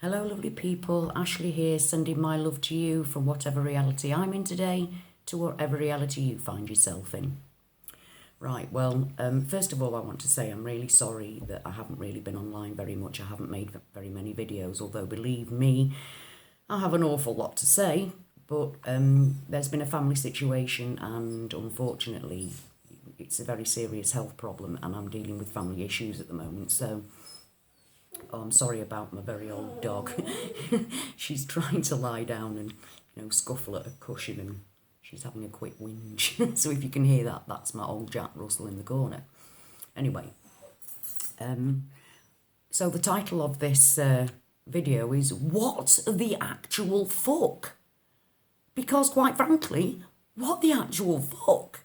Hello lovely people, Ashley here, sending my love to you from whatever reality I'm in today to whatever reality you find yourself in. Right, well, first of all I want to say I'm really sorry that I haven't really been online very much. I haven't made very many videos, although believe me, I have an awful lot to say, but there's been a family situation and unfortunately it's a very serious health problem and I'm dealing with family issues at the moment, so I'm sorry about my very old dog. She's trying to lie down and, scuffle at a cushion and she's having a quick whinge. So if you can hear that, that's my old Jack Russell in the corner. Anyway, so the title of this video is What the Actual Fuck? Because quite frankly, what the actual fuck?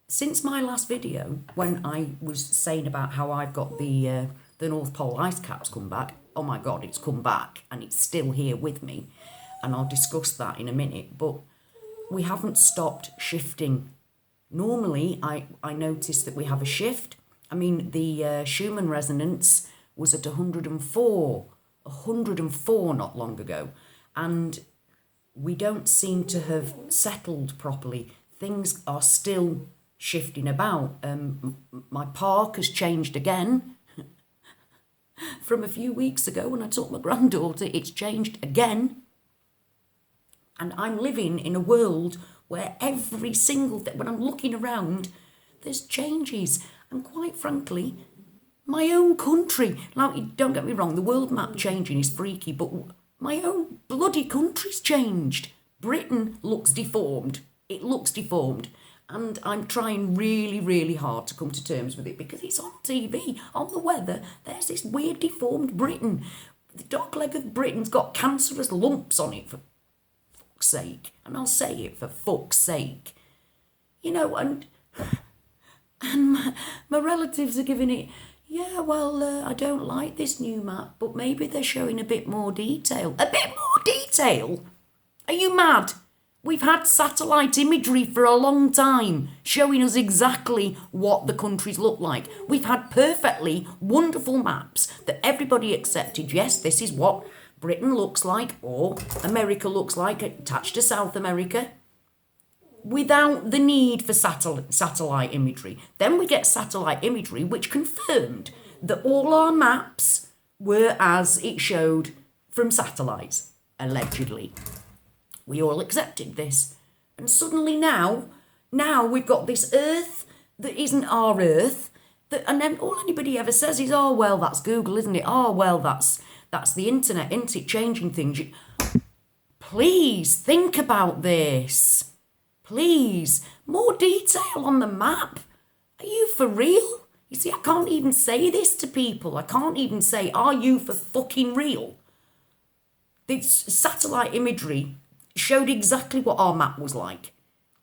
Since my last video, when I was saying about how I've got the North Pole ice caps come back, oh my God, it's come back and it's still here with me. And I'll discuss that in a minute, but we haven't stopped shifting. Normally, I noticed that we have a shift. I mean, the Schumann resonance was at 104 not long ago. And we don't seem to have settled properly. Things are still shifting about. My park has changed again. From a few weeks ago when I took my granddaughter, it's changed again. And I'm living in a world where every single day, when I'm looking around, there's changes. And quite frankly, my own country, like, don't get me wrong, the world map changing is freaky, but my own bloody country's changed. Britain looks deformed. It looks deformed. And I'm trying really, really hard to come to terms with it because it's on TV, on the weather. There's this weird deformed Britain. The dog leg of Britain's got cancerous lumps on it, for fuck's sake. And I'll say it, for fuck's sake. And my relatives are giving it, yeah, well, I don't like this new map, but maybe they're showing a bit more detail. A bit more detail? Are you mad? We've had satellite imagery for a long time showing us exactly what the countries look like. We've had perfectly wonderful maps that everybody accepted. Yes, this is what Britain looks like or America looks like attached to South America without the need for satellite imagery. Then we get satellite imagery which confirmed that all our maps were as it showed from satellites, allegedly. We all accepted this. And suddenly now we've got this Earth that isn't our Earth. And then all anybody ever says is, oh, well, that's Google, isn't it? Oh, well, that's the internet, isn't it? Changing things. Please think about this. Please. More detail on the map. Are you for real? You see, I can't even say this to people. I can't even say, are you for fucking real? This satellite imagery showed exactly what our map was like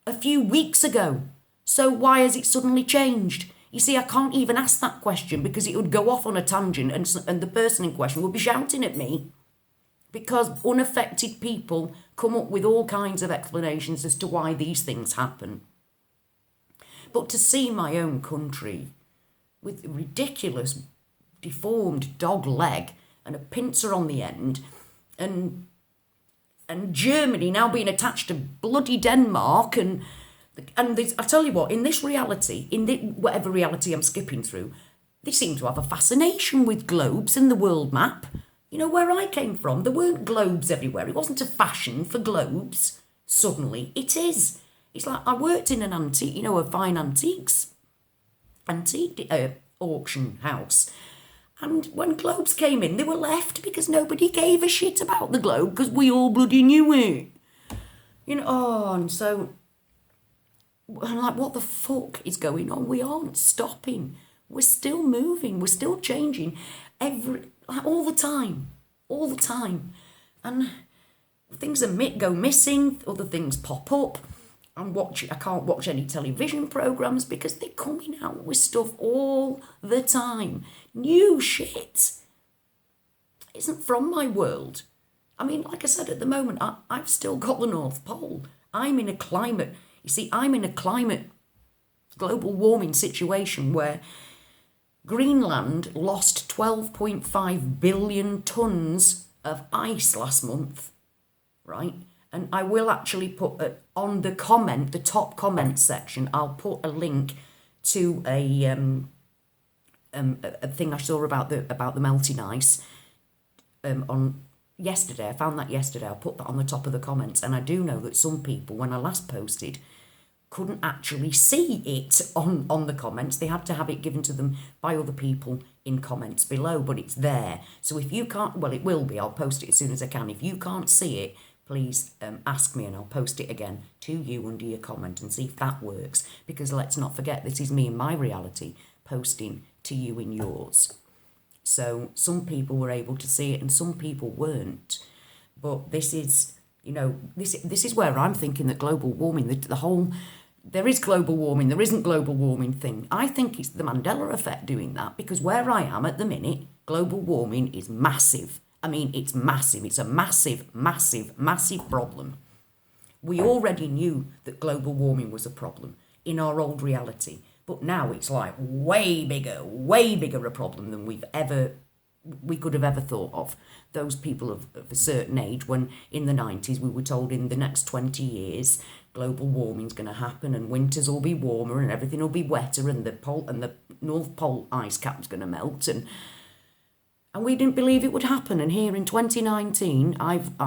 a few weeks ago. So why has it suddenly changed? You see, I can't even ask that question because it would go off on a tangent and the person in question would be shouting at me because unaffected people come up with all kinds of explanations as to why these things happen. But to see my own country with a ridiculous deformed dog leg and a pincer on the end and Germany now being attached to bloody Denmark and this, I tell you what, in this reality, whatever reality I'm skipping through, they seem to have a fascination with globes and the world map. Where I came from, there weren't globes everywhere. It wasn't a fashion for globes. Suddenly, it is. It's like I worked in an antique, a fine antique auction house. And when globes came in, they were left because nobody gave a shit about the globe because we all bloody knew it. And so I'm like, what the fuck is going on? We aren't stopping. We're still moving. We're still changing all the time. And things go missing, other things pop up. I can't watch any television programs because they're coming out with stuff all the time. New shit. Isn't from my world. I mean, like I said, at the moment, I've still got the North Pole. I'm in a climate global warming situation where Greenland lost 12.5 billion tonnes of ice last month, right? And I will actually put on the comment, the top comment section, I'll put a link to a thing I saw about the melting ice on yesterday. I found that yesterday. I'll put that on the top of the comments. And I do know that some people, when I last posted, couldn't actually see it on the comments. They had to have it given to them by other people in comments below, but it's there. So if you can't, well, it will be. I'll post it as soon as I can. If you can't see it, please ask me and I'll post it again to you under your comment and see if that works. Because let's not forget, this is me in my reality posting to you in yours. So some people were able to see it and some people weren't. But this is, you know, this is where I'm thinking that global warming, the whole, there is global warming, there isn't global warming thing. I think it's the Mandela effect doing that, because where I am at the minute, global warming is massive. I mean, it's massive. It's a massive, massive, massive problem. We already knew that global warming was a problem in our old reality. But now it's like way bigger a problem than we could have ever thought of. Those people of a certain age, when in the 90s we were told in the next 20 years global warming's going to happen and winters will be warmer and everything will be wetter and the North Pole ice cap's going to melt and we didn't believe it would happen. And here in 2019, I've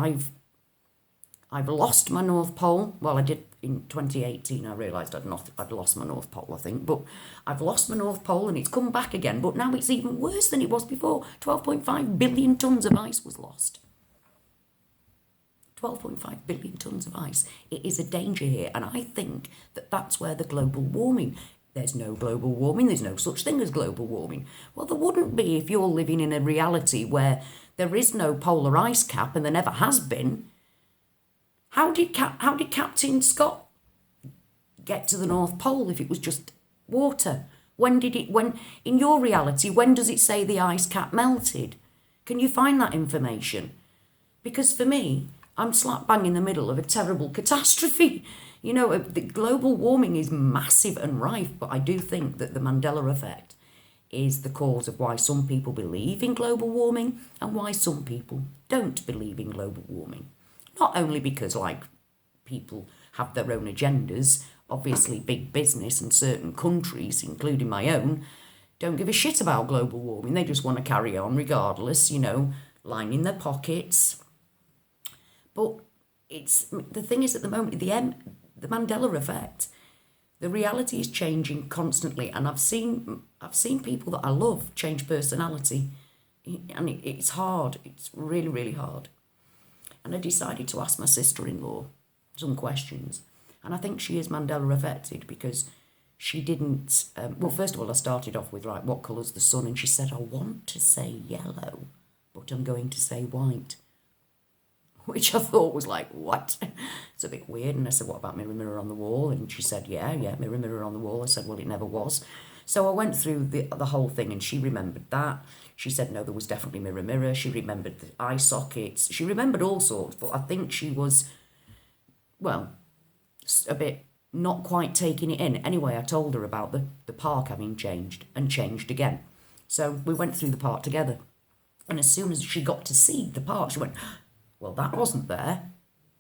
lost my North Pole. Well, I did in 2018. I realised I'd lost my North Pole, I think. But I've lost my North Pole and it's come back again. But now it's even worse than it was before. 12.5 billion tonnes of ice was lost. 12.5 billion tonnes of ice. It is a danger here. And I think that that's where the global warming... There's no global warming. There's no such thing as global warming. Well, there wouldn't be if you're living in a reality where there is no polar ice cap and there never has been. How did Captain Scott get to the North Pole if it was just water? When in your reality, when does it say the ice cap melted? Can you find that information? Because for me, I'm slap bang in the middle of a terrible catastrophe. You know, the global warming is massive and rife, but I do think that the Mandela effect is the cause of why some people believe in global warming and why some people don't believe in global warming. Not only because, like, people have their own agendas, obviously big business and certain countries, including my own, don't give a shit about global warming. They just want to carry on regardless, you know, lining their pockets. But the thing is, at the moment, the Mandela effect, the reality is changing constantly, and I've seen people that I love change personality, and it's hard. It's really, really hard. And I decided to ask my sister-in-law some questions, and I think she is Mandela affected because she didn't. Well, first of all, I started off with, like, what colour's the sun, and she said, I want to say yellow, but I'm going to say white. Which I thought was like, what? It's a bit weird. And I said, what about mirror, mirror on the wall? And she said, yeah, mirror, mirror on the wall. I said, well, it never was. So I went through the whole thing and she remembered that. She said, no, there was definitely mirror, mirror. She remembered the eye sockets. She remembered all sorts, but I think she was, well, a bit not quite taking it in. Anyway, I told her about the park having changed and changed again. So we went through the park together. And as soon as she got to see the park, she went... Well, that wasn't there.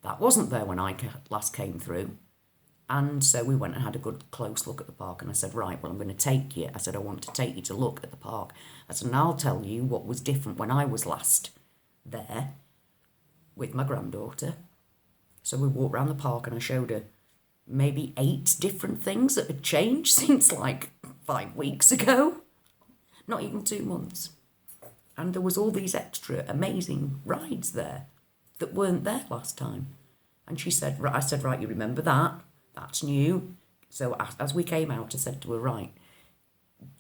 That wasn't there when I last came through. And so we went and had a good close look at the park. And I said, right, well, I'm going to take you. I said, I want to take you to look at the park. I said, and I'll tell you what was different when I was last there with my granddaughter. So we walked around the park and I showed her maybe 8 different things that had changed since like 5 weeks ago. Not even 2 months. And there was all these extra amazing rides there that weren't there last time. And she said, I said, right, you remember that? That's new. So as we came out, I said to her, right,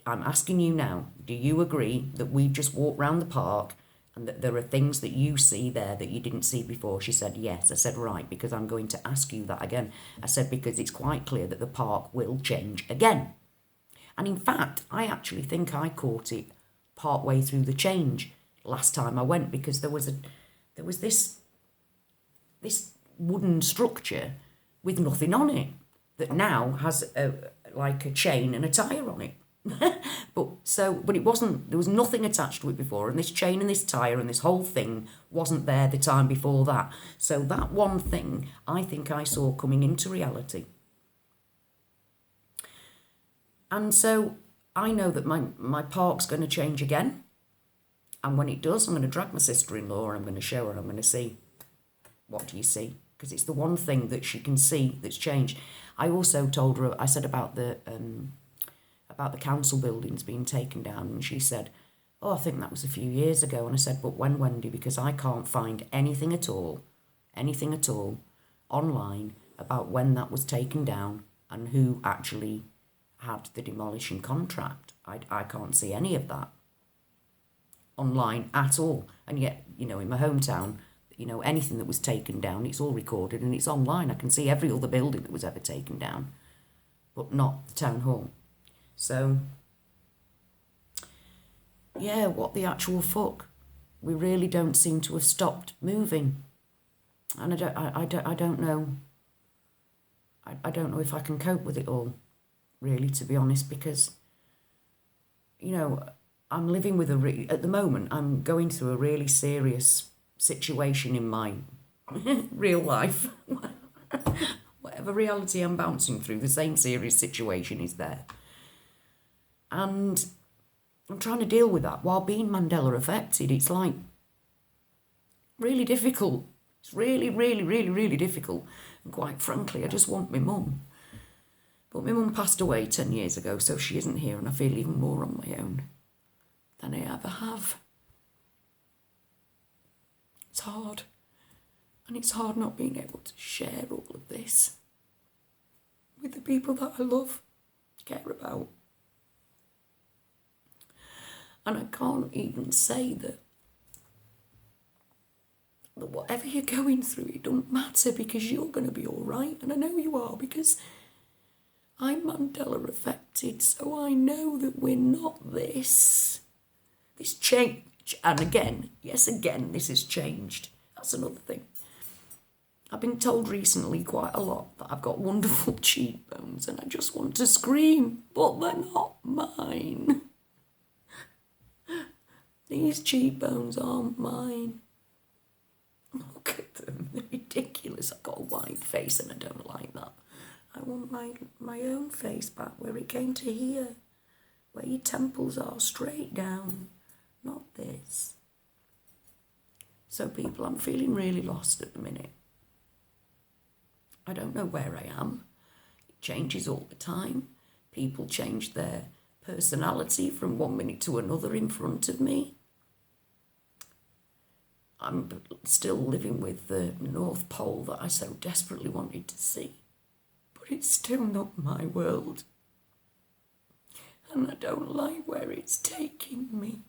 I'm asking you now, do you agree that we've just walked round the park and that there are things that you see there that you didn't see before? She said, yes. I said, right, because I'm going to ask you that again. I said, because it's quite clear that the park will change again. And in fact, I actually think I caught it part way through the change last time I went, because there was this wooden structure with nothing on it that now has a chain and a tyre on it. But it wasn't, there was nothing attached to it before, and this chain and this tyre and this whole thing wasn't there the time before that. So that one thing I think I saw coming into reality. And so I know that my park's going to change again. And when it does, I'm going to drag my sister-in-law and I'm going to show her, I'm going to see, what do you see? Because it's the one thing that she can see that's changed. I also told her, I said about the council buildings being taken down, and she said, oh, I think that was a few years ago. And I said, but when, Wendy? Because I can't find anything at all online about when that was taken down and who actually had the demolition contract. I can't see any of that online at all. And yet, in my hometown, anything that was taken down, it's all recorded and it's online. I can see every other building that was ever taken down, but not the town hall. So, yeah, what the actual fuck? We really don't seem to have stopped moving. And I don't know. I don't know if I can cope with it all, really, to be honest, because, I'm living with at the moment, I'm going through a really serious situation in my real life. Whatever reality I'm bouncing through, the same serious situation is there. And I'm trying to deal with that while being Mandela affected. It's like really difficult. It's really, really, really, really difficult. And quite frankly, I just want my mum. But my mum passed away 10 years ago, so she isn't here, and I feel even more on my own than I ever have. It's hard. And it's hard not being able to share all of this with the people that I love, care about. And I can't even say that whatever you're going through, it don't matter, because you're going to be all right. And I know you are, because I'm Mandela affected, so I know that we're not this change. And again, this has changed. That's another thing. I've been told recently quite a lot that I've got wonderful cheekbones, and I just want to scream, but they're not mine. These cheekbones aren't mine. Look at them, they're ridiculous. I've got a wide face and I don't like that. I want my own face back, where it came to here, where your temples are, straight down, not this. So people, I'm feeling really lost at the minute. I don't know where I am. It changes all the time. People change their personality from one minute to another in front of me. I'm still living with the North Pole that I so desperately wanted to see. But it's still not my world. And I don't like where it's taking me.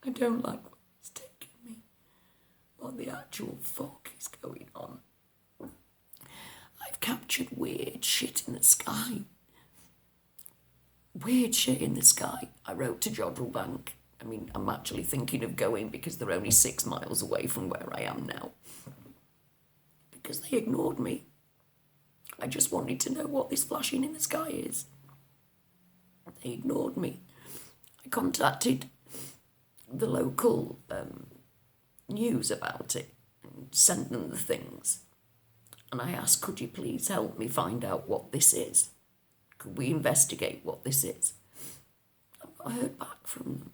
I don't like where it's taking me. What the actual fuck is going on? I've captured weird shit in the sky. Weird shit in the sky. I wrote to Jodrell Bank. I mean, I'm actually thinking of going because they're only 6 miles away from where I am now. Because they ignored me. I just wanted to know what this flashing in the sky is. They ignored me. I contacted the local news about it and sent them the things. And I asked, could you please help me find out what this is? Could we investigate what this is? I've not heard back from them.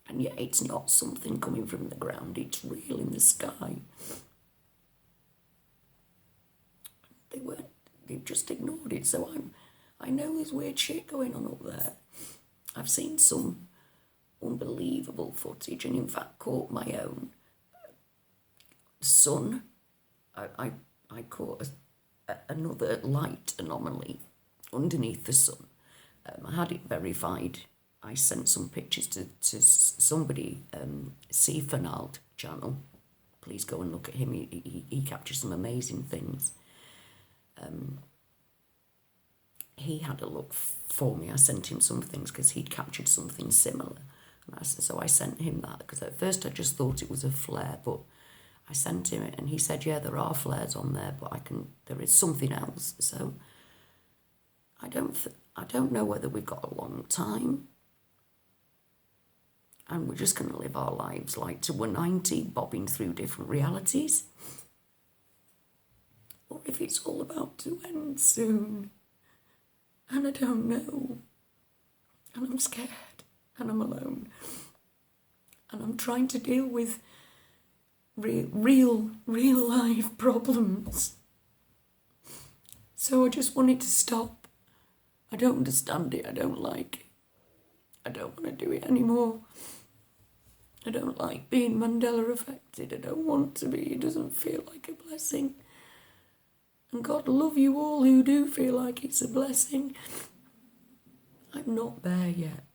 And yet it's not something coming from the ground, it's real in the sky. They've just ignored it, so I know there's weird shit going on up there. I've seen some unbelievable footage, and in fact caught my own sun. I caught another light anomaly underneath the sun. I had it verified. I sent some pictures to somebody, C. Fernald channel. Please go and look at him. He captures some amazing things. He had a look for me. I sent him some things because he'd captured something similar. And so I sent him that, because at first I just thought it was a flare, but I sent him it and he said, yeah, there are flares on there, but there is something else. So I don't know whether we've got a long time and we're just going to live our lives like till we're 90, bobbing through different realities, or if it's all about to end soon. And I don't know. And I'm scared. And I'm alone. And I'm trying to deal with real life problems. So I just want it to stop. I don't understand it. I don't like it. I don't want to do it anymore. I don't like being Mandela affected. I don't want to be. It doesn't feel like a blessing. And God love you all who do feel like it's a blessing. I'm not there yet.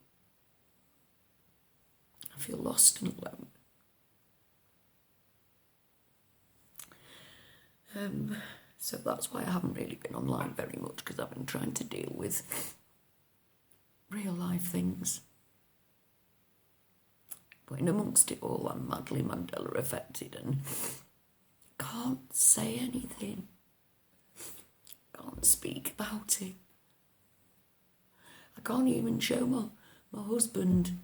I feel lost and alone. So that's why I haven't really been online very much, because I've been trying to deal with real life things. But in amongst it all, I'm madly Mandela affected and can't say anything. Can't speak about it. I can't even show my husband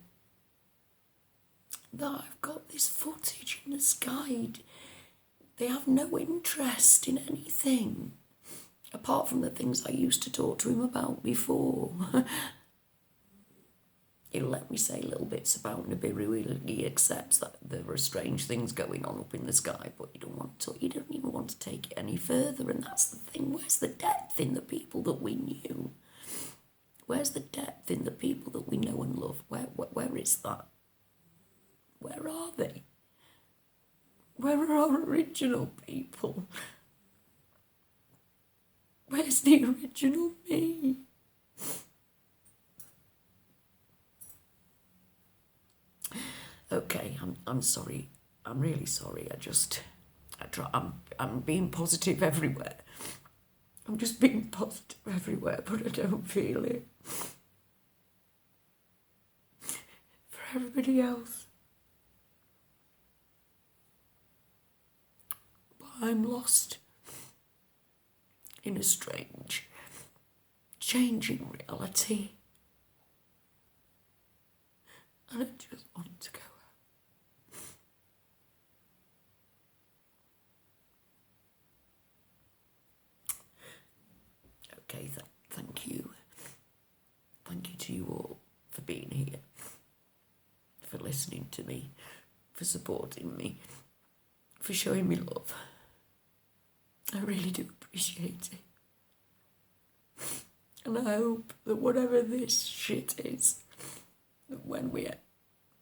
that I've got this footage in the sky. They have no interest in anything, apart from the things I used to talk to him about before. He'll let me say little bits about Nibiru. He accepts that there are strange things going on up in the sky, but he don't even want to take it any further. And that's the thing. Where's the depth in the people that we knew? Where's the depth in the people that we know and love? Where is that? Where are they? Where are our original people? Where's the original me? Okay, I'm sorry. I'm really sorry. I'm being positive everywhere. I'm just being positive everywhere, but I don't feel it. For everybody else. But I'm lost in a strange, changing reality. And I just want to go. Okay, thank you. Thank you to you all for being here, for listening to me, for supporting me, for showing me love. I really do appreciate it. And I hope that whatever this shit is, that when we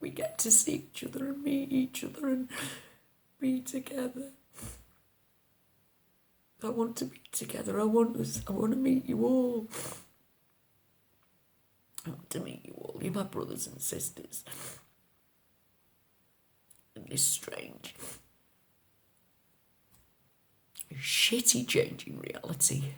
get to see each other and meet each other and be together. I want to be together. I want to meet you all. I want to meet you all. You're my brothers and sisters. In this strange, shitty changing reality.